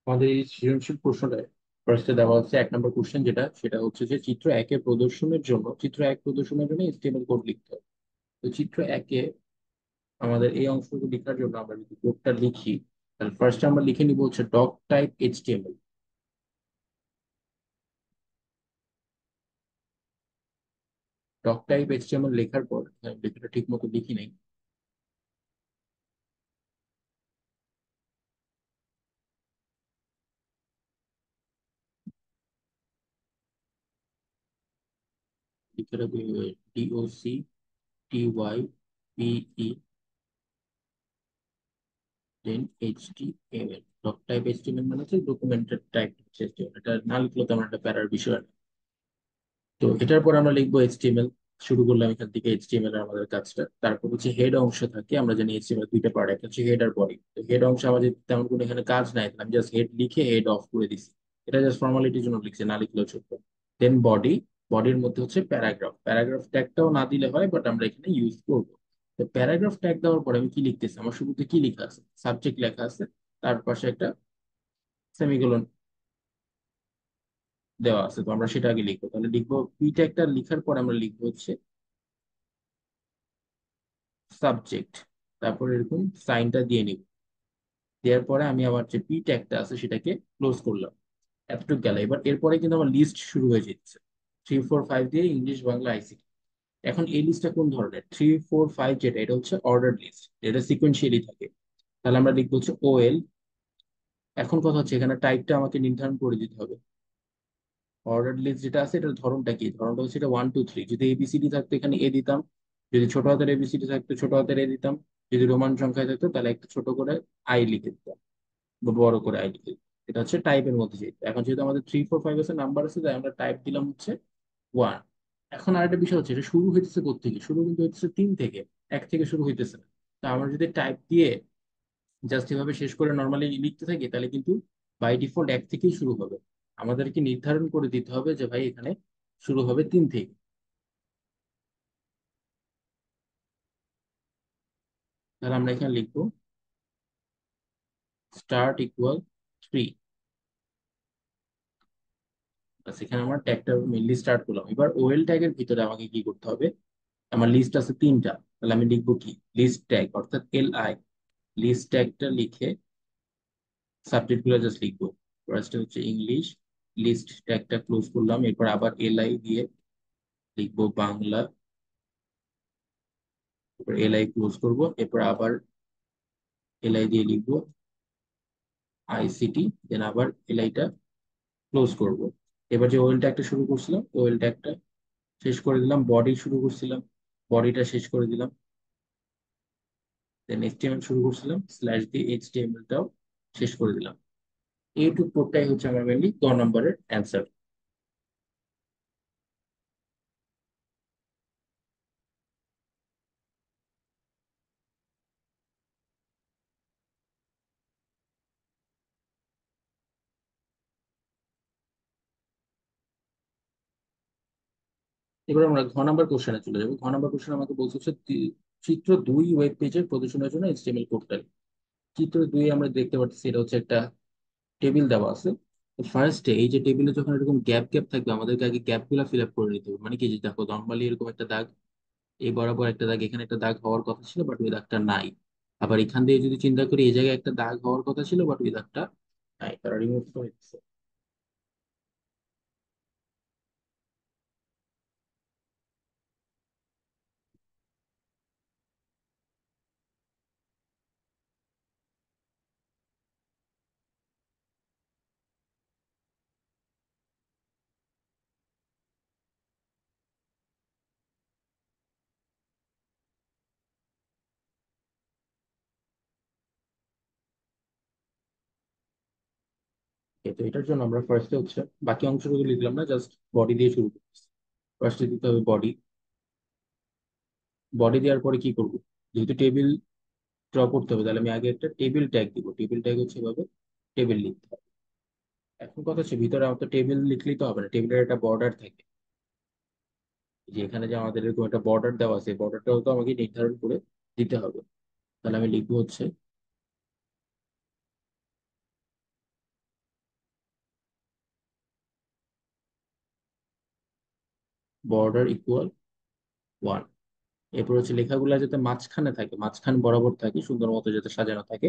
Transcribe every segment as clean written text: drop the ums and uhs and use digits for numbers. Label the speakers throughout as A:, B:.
A: আমাদের এই সৃজনশীল প্রশ্নটা ফার্স্টে দেওয়া হচ্ছে 1 নম্বর কোশ্চেন, সেটা হচ্ছে যে চিত্র একে প্রদর্শনের জন্য HTML কোড লিখতে হবে। তো চিত্র একে আমাদের এই অংশটুকু লেখার জন্য আমরা যদি কোডটা লিখি, তাহলে ফার্স্টে আমরা লিখে নিব হচ্ছে doc type HTML। Doc type HTML লেখার পর আমি লেখাটা ঠিক মতো লিখি নাই, লেখাটা DOCTYPE দেন HTML। ডক টাইপ HTML মানে হচ্ছে ডকুমেন্টেড টাইপ HTML। এটা না লিখলে তো আমার একটা প্যারার বিষয়। তো এটার পর আমরা লিখবো এইচটিএমএল। শুরু করলাম এখান থেকে এইচটিএমএল এর আমাদের কাজটা। তারপর হচ্ছে হেড অংশ থাকে, আমরা জানি এইচটিএমএল দুইটা পার্ট, একটা হচ্ছে হেড আর বডি। তো হেড অংশ আমাদের তেমন কোনো এখানে কাজ নাই, আমি জাস্ট হেড লিখে হেড অফ করে দিছি। এটা জাস্ট ফর্মালিটির জন্য লিখছি, না লিখলেও চলবে। দেন বডি, বডির মধ্যে হচ্ছে প্যারাগ্রাফ। প্যারাগ্রাফ ট্যাগটাও না দিলে হয়, বাট আমরা এখানে ইউজ করবো। তো প্যারাগ্রাফ ট্যাগ দেওয়ার পরে আমি কি লিখতেছি, আমার শুরুতে কি লেখা আছে, সাবজেক্ট লেখা আছে, তার পাশে একটা সেমিকোলন দেওয়া আছে। তো আমরা সেটা আগে লিখবো, তাহলে লিখবো পি ট্যাগটা লিখার পর আমরা লিখবো হচ্ছে সাবজেক্ট, তারপর এরকম সাইনটা দিয়ে নিব। দেওয়ার পরে আমি আমার যে পি ট্যাগটা আছে সেটাকে ক্লোজ করলাম। এতটুকু গেল। এবার এরপরে কিন্তু আমার লিস্ট শুরু হয়ে যাচ্ছে, 3 4 5 দিয়ে ইংলিশ বাংলা আইসিটি। এখন এই লিস্টটা কোন ধরনের, 3 4 5 যেটা, এটা হচ্ছে অর্ডার লিস্ট, এটা সিকোয়েন্সিয়ালি থাকে। তাহলে আমরা লিখবো হচ্ছে OL। এখন কথা হচ্ছে এখানে টাইপটা আমাকে নির্ধারণ করে দিতে হবে। অর্ডার লিস্ট যেটা আছে এটার ধরনটা কি, ধরনটা হচ্ছে এটা 1 2 3। যদি ABCD থাকতো এখানে এ দিতাম, যদি ছোট হাতের ABCD থাকতো ছোট হাতের এ দিতাম, যদি রোমান সংখ্যায় থাকতো তাহলে একটা ছোট করে আই লিখে দিতাম বা বড় করে আই লিখে দিতাম। এটা হচ্ছে টাইপের মধ্যে যেটা। এখন যেহেতু আমাদের 3 4 5 আছে, নাম্বার আছে, তাই আমরা টাইপ দিলাম হচ্ছে 1। এখন আরেকটা বিষয় হচ্ছে এটা শুরু হইতেছে কোত্থেকে, শুরু কিন্তু হইতেছে 3 থেকে, 1 থেকে শুরু হইতেছে না। তা আমরা যদি টাইপ দিয়ে জাস্ট এভাবে শেষ করে নর্মালি লিখতে থাকি, তাহলে কিন্তু বাই ডিফল্ট 1 থেকেই শুরু হবে। আমাদেরকে নির্ধারণ করে দিতে হবে যে ভাই এখানে শুরু হবে 3 থেকে। তাহলে আমরা এখানে লিখবো স্টার্ট ইকুয়াল 3। এখানে আমার ট্যাগটা মেনলি স্টার্ট করলাম। এবার ওএল ট্যাগের ভিতরে আমাকে কি করতে হবে, আমার লিস্ট আছে 3টা, তাহলে আমি লিখবো কি লিস্ট ট্যাগ অর্থাৎ LI। লিস্ট ট্যাগটা লিখে সাবজেক্ট গুলো জাস্ট লিখবো। ফার্স্ট হচ্ছে ইংলিশ, লিস্ট ট্যাগটা ক্লোজ করলাম। এরপর আবার LI দিয়ে লিখবো বাংলা, এরপর LI ক্লোজ করব। এরপর আবার LI দিয়ে লিখবো ICT, দেন আবার LIটা ক্লোজ করব। এবার যে ওয়েল ট্যাগটা শুরু করছিলাম ওয়েল ট্যাগটা শেষ করে দিলাম, বডি শুরু করছিলাম বডিটা শেষ করে দিলাম, দেন HTML শুরু করছিলাম স্ল্যাশ দিয়ে HTML-টাও শেষ করে দিলাম। এইটুকু কোডটাই হচ্ছে আমার মেনলি গ নম্বরের অ্যান্সার। এবার আমরা ঘ নম্বর কোশ্চেনে চলে যাবো। ঘ নম্বর কোশ্চেন আমাকে বলছে হচ্ছে চিত্র 2 ওয়েব পেজের প্রদর্শনের জন্য HTML কোডটা। চিত্র 2 আমরা দেখতে পাচ্ছি এটা হচ্ছে একটা টেবিল দেওয়া আছে। ফার্স্টে এই যে টেবিলে যখন এরকম গ্যাপ গ্যাপ থাকবে, আমাদেরকে আগে গ্যাপ গুলা ফিল আপ করে নিতে হবে। মানে কি, যে দেখো নর্মালি এরকম একটা দাগ, এই বরাবর একটা দাগ, এখানে একটা দাগ হওয়ার কথা ছিল বাট ওই দাগটা নাই। আবার এখান দিয়ে যদি চিন্তা করি, এই জায়গায় একটা দাগ হওয়ার কথা ছিল বাট ওই দাগটা নাই, তারা রিমুভ করে দিচ্ছে। তো এটার জন্য আমরা ফার্স্টে হচ্ছে বাকি অংশগুলো লিখলাম না, জাস্ট বডি দিয়ে শুরু করছি। ফার্স্টে দিতে হবে বডি। বডি দেওয়ার পরে কি করব, যেহেতু টেবিল ড্র করতে হবে, তাহলে আমি আগে একটা টেবিল ট্যাগ দিব। টেবিল ট্যাগ হচ্ছে এভাবে টেবিল লিখতে হবে। এখন কথা হচ্ছে ভিতরে আমার তো টেবিল লিখলেই তো হবে না, টেবিলের একটা বর্ডার থাকে। যে এখানে যে আমাদের এরকম একটা বর্ডার দেওয়া আছে, বর্ডারটাও তো আমাকে নির্ধারণ করে দিতে হবে। তাহলে আমি লিখবো হচ্ছে বর্ডার ইকুয়াল 1। এরপর হচ্ছে লেখাগুলো যাতে মাঝখানে থাকে, মাঝখানে বরাবর থাকে, সুন্দর মতো যাতে সাজানো থাকে।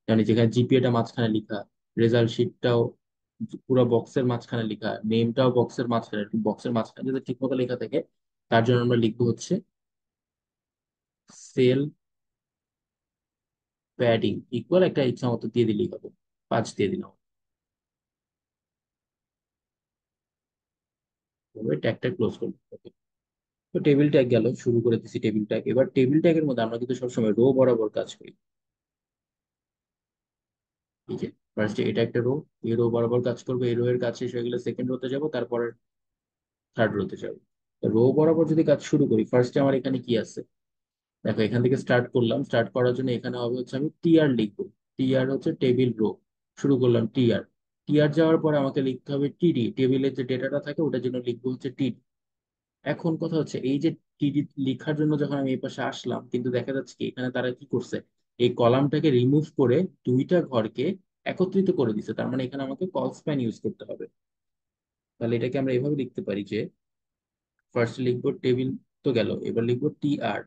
A: মানে যেখানে জিপিএটা মাঝখানে লেখা, রেজাল্ট শিটটাও পুরো বক্সের মাঝখানে লেখা, নেমটাও বক্সের মাঝখানে, বক্সের মাঝখানে যাতে ঠিক মতো লেখা থাকে, তার জন্য আমরা লিখবো হচ্ছে সেল প্যাডিং ইকুয়াল একটা ইচ্ছা মতো দিয়ে দিলেই হবে, 5 দিয়ে দিলাম। ট্যাগটা ক্লোজ করবো। Okay. তো টেবিল ট্যাগ গেল, শুরু করে দিচ্ছি টেবিল ট্যাগ। এবার টেবিল ট্যাগের মধ্যে আমরা কিন্তু সবসময় রো বরাবর কাজ করি। এই যে ফার্স্টে এটা একটা রো, এই রো বরাবর কাজ করবো, এই রো এর কাজ শেষ হয়ে গেলে সেকেন্ড রোতে যাবো, তারপরে থার্ড রোতে যাবো। রো বরাবর যদি কাজ শুরু করি, ফার্স্টে আমার এখানে কি আছে দেখো, এখান থেকে স্টার্ট করলাম। স্টার্ট করার জন্য এখানে হবে হচ্ছে আমি টিআর লিখবো। টিআর হচ্ছে টেবিল রো, শুরু করলাম টিআর। টিআর যাওয়ার পরে আমাকে লিখতে হবে টিডি, টেবিলের যে ডেটাটা থাকে ওটার জন্য লিখবো হচ্ছে টিডি। এখন কথা হচ্ছে এই যে টিডি লেখার জন্য যখন আমি এই পাশে আসলাম, কিন্তু দেখা যাচ্ছে কি এখানে তারা কি করছে, এই কলামটাকে রিমুভ করে দুইটা ঘরকে একত্রিত করে দিছে। তার মানে এখানে আমাকে কল স্প্যান ইউজ করতে হবে। তাহলে এটাকে আমরা এভাবে লিখতে পারি যে ফার্স্ট লিখবো টেবিল, তো গেল, এবার লিখবো টি আর,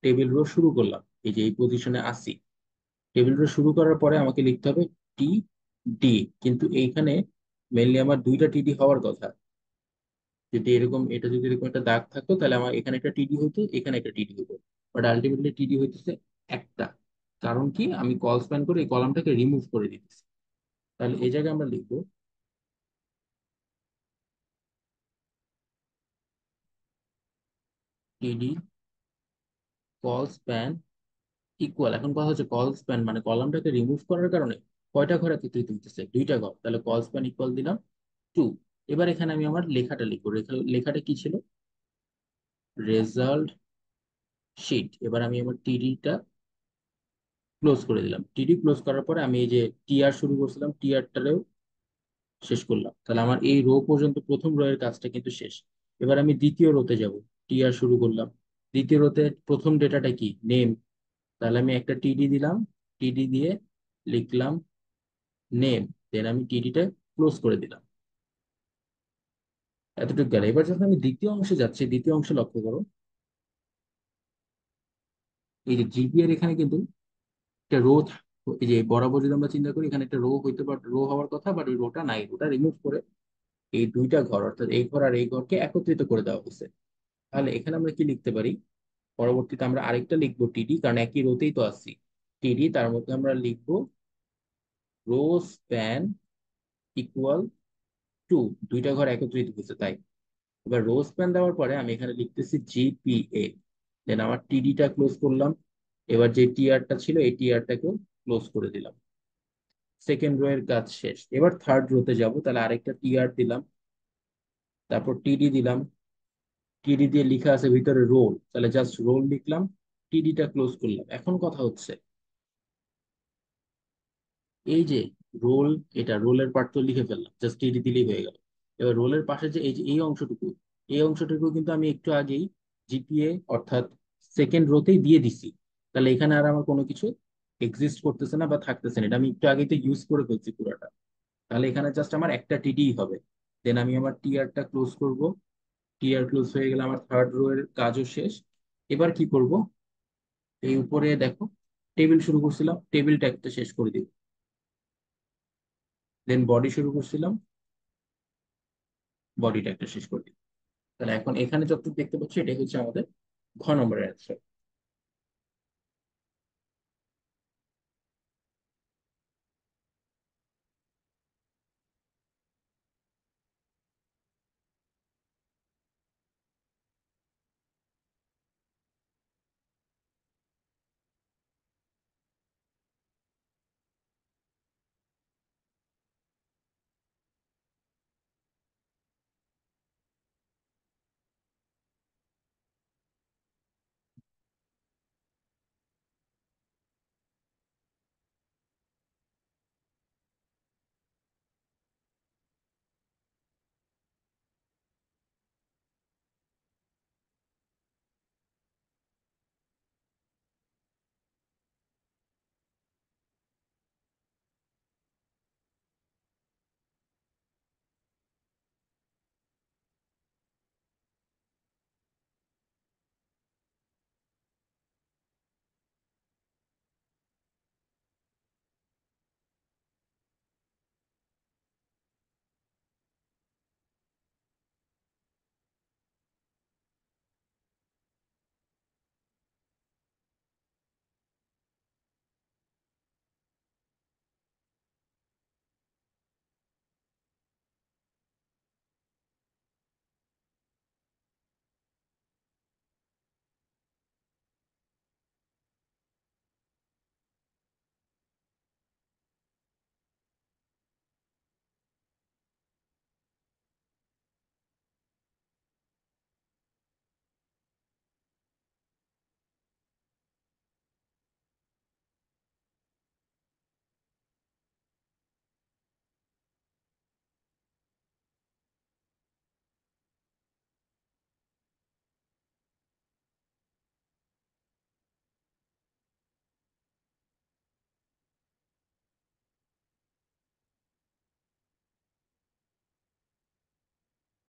A: টেবিল রো শুরু করলাম, এই যে এই পজিশনে আসি। টেবিল রো শুরু করার পরে আমাকে লিখতে হবে টি ডি, কিন্তু এইখানে মেনলি আমার দুইটা টিডি হওয়ার কথা। যদি এরকম, এটা যদি এরকম একটা দাগ থাকতো তাহলে আমার এখানে একটা টিডি হতো, এখানে একটা টিডি হতো। বাট আলটিমেটলি টিডি হইতেছে একটা। কারণ কি, আমি কল স্প্যান করে এই কলামটাকে রিমুভ করে দিতেছি। তাহলে এই জায়গায় আমরা লিখবো টিডি কল স্প্যান ইকুয়াল, এখন কথা হচ্ছে কল স্প্যান মানে কলামটাকে রিমুভ করার কারণে কয়টা ঘর একত্রিত হইতেছে, দুইটা ঘর। তাহলে কল স্প্যান ইকুয়াল দিলাম 2। এবার এখানে আমি আমার লেখাটা লিখবো। লেখাটা কি ছিল, রেজাল্ট শিট। এবার আমি আমার টিডিটা ক্লোজ করে দিলাম। টিডি ক্লোজ করার পরে আমি এই যে টিআর শুরু করছিলাম, টিআরটারেও শেষ করলাম। তাহলে আমার এই রো পর্যন্ত প্রথম রো এর কাজটা কিন্তু শেষ। এবার আমি দ্বিতীয় রোতে যাব, টিআর শুরু করলাম। দ্বিতীয় রোতে প্রথম ডেটাটা কি, নেম। তাহলে আমি একটা টিডি দিলাম, টিডি দিয়ে লিখলাম নেম, দেন আমি টিডিটা ক্লোজ করে দিলাম। এতটুকু গেল। এবার যখন আমি দ্বিতীয় অংশে যাচ্ছি, দ্বিতীয় অংশে লক্ষ্য করো, এই যে জিবি এর এখানে কিন্তু একটা রো, এই যে বরাবর যদি আমরা চিন্তা করি, এখানে একটা রো হইতে পারে, রো হওয়ার কথা, বাট ওই রোটা নাই, রোটা রিমুভ করে এই দুইটা ঘর অর্থাৎ এই ঘর আর এই ঘরকে একত্রিত করে দেওয়া হয়েছে। তাহলে এখানে আমরা কি লিখতে পারি, পরবর্তীতে আমরা আরেকটা লিখবো টিডি, কারণ একই রোতেই তো আসছি। টিডি, তার মধ্যে আমরা লিখবো রো স্প্যান ইকুয়াল 2, দুইটা ঘর একত্রিত হয়েছে তাই। এবার রো স্প্যান দেওয়ার পরে আমি এখানে লিখতেছি জিপিএ, দেন আমার টিডিটা ক্লোজ করলাম। এবার যে টিআরটা ছিল এই টিআরটাকেও ক্লোজ করে দিলাম। সেকেন্ড রো এর কাজ শেষ। এবার থার্ড রোতে যাব, তাহলে আরেকটা টিআর দিলাম, তারপর টিডি দিলাম। টিডি দিয়ে লেখা আছে ভিতরে রোল, তাহলে জাস্ট রোল লিখলাম, টিডিটা ক্লোজ করলাম। এখন কথা হচ্ছে এই যে রোল, এটা রোলের পার্ট তো লিখে ফেললাম, জাস্ট টিডি দিলেই হয়ে গেল। এবার রোলের পাশে যে এই যে এই অংশটুকু, এই অংশটুকু কিন্তু আমি একটু আগেই জিপিএ অর্থাৎ সেকেন্ড রোতেই দিয়ে দিছি। তাহলে এখানে আর আমার কোনো কিছু এক্সিস্ট করতেছে না বা থাকতেছে না, এটা আমি একটু আগেই তো ইউজ করে ফেলছি পুরোটা। তাহলে এখানে জাস্ট আমার একটা টিডি হবে। দেন আমি আমার টিআরটা ক্লোজ করব। টিআর ক্লোজ হয়ে গেলে আমার থার্ড রো এর কাজও শেষ। এবার কি করব, এই উপরে দেখো টেবিল শুরু করছিলাম, টেবিলটা একটা শেষ করে দিব। দেন বডি শুরু করছিলাম, বডিটা একটা শেষ করে দিব। তাহলে এখন এখানে যতটুকু দেখতে পাচ্ছি এটাই হচ্ছে আমাদের ঘ নম্বরের অ্যান্সার।